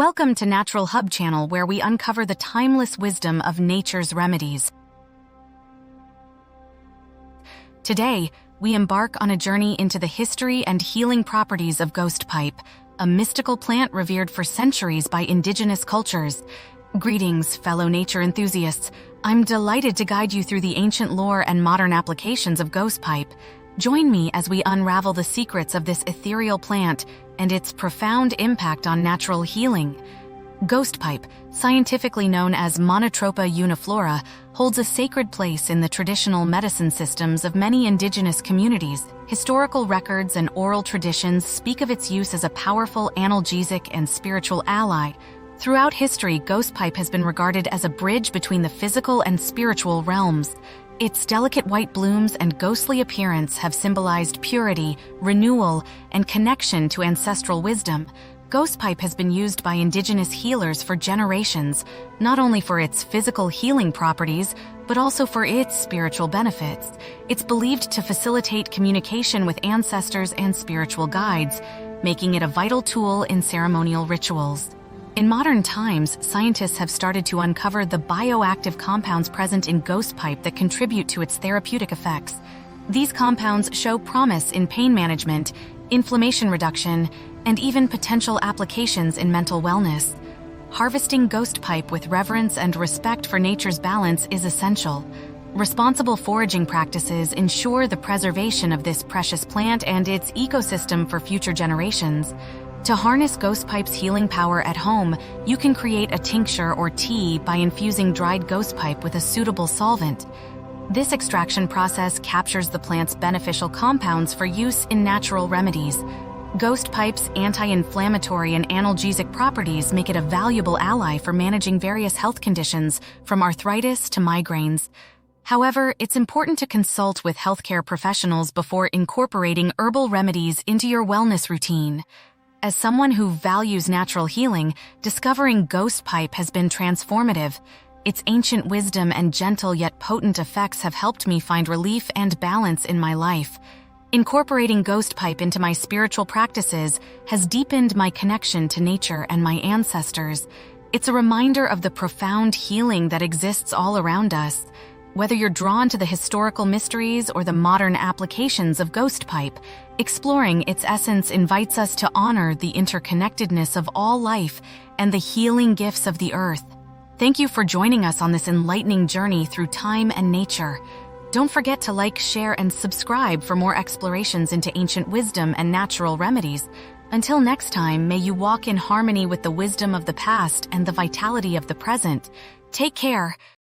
Welcome to Natural Hub channel, where we uncover the timeless wisdom of nature's remedies. Today, we embark on a journey into the history and healing properties of ghost pipe, a mystical plant revered for centuries by indigenous cultures. Greetings, fellow nature enthusiasts. I'm delighted to guide you through the ancient lore and modern applications of ghost pipe. Join me as we unravel the secrets of this ethereal plant and its profound impact on natural healing. Ghost pipe, scientifically known as Monotropa uniflora, holds a sacred place in the traditional medicine systems of many indigenous communities. Historical records and oral traditions speak of its use as a powerful analgesic and spiritual ally. Throughout history, ghost pipe has been regarded as a bridge between the physical and spiritual realms. Its delicate white blooms and ghostly appearance have symbolized purity, renewal, and connection to ancestral wisdom. Ghost pipe has been used by indigenous healers for generations, not only for its physical healing properties, but also for its spiritual benefits. It's believed to facilitate communication with ancestors and spiritual guides, making it a vital tool in ceremonial rituals. In modern times, scientists have started to uncover the bioactive compounds present in ghost pipe that contribute to its therapeutic effects. These compounds show promise in pain management, inflammation reduction, and even potential applications in mental wellness. Harvesting ghost pipe with reverence and respect for nature's balance is essential. Responsible foraging practices ensure the preservation of this precious plant and its ecosystem for future generations. To harness ghost pipe's healing power at home, you can create a tincture or tea by infusing dried ghost pipe with a suitable solvent. This extraction process captures the plant's beneficial compounds for use in natural remedies. Ghost pipe's anti-inflammatory and analgesic properties make it a valuable ally for managing various health conditions, from arthritis to migraines. However, it's important to consult with healthcare professionals before incorporating herbal remedies into your wellness routine. As someone who values natural healing, discovering ghost pipe has been transformative. Its ancient wisdom and gentle yet potent effects have helped me find relief and balance in my life. Incorporating ghost pipe into my spiritual practices has deepened my connection to nature and my ancestors. It's a reminder of the profound healing that exists all around us. Whether you're drawn to the historical mysteries or the modern applications of ghost pipe, exploring its essence invites us to honor the interconnectedness of all life and the healing gifts of the earth. Thank you for joining us on this enlightening journey through time and nature. Don't forget to like, share, and subscribe for more explorations into ancient wisdom and natural remedies. Until next time, may you walk in harmony with the wisdom of the past and the vitality of the present. Take care.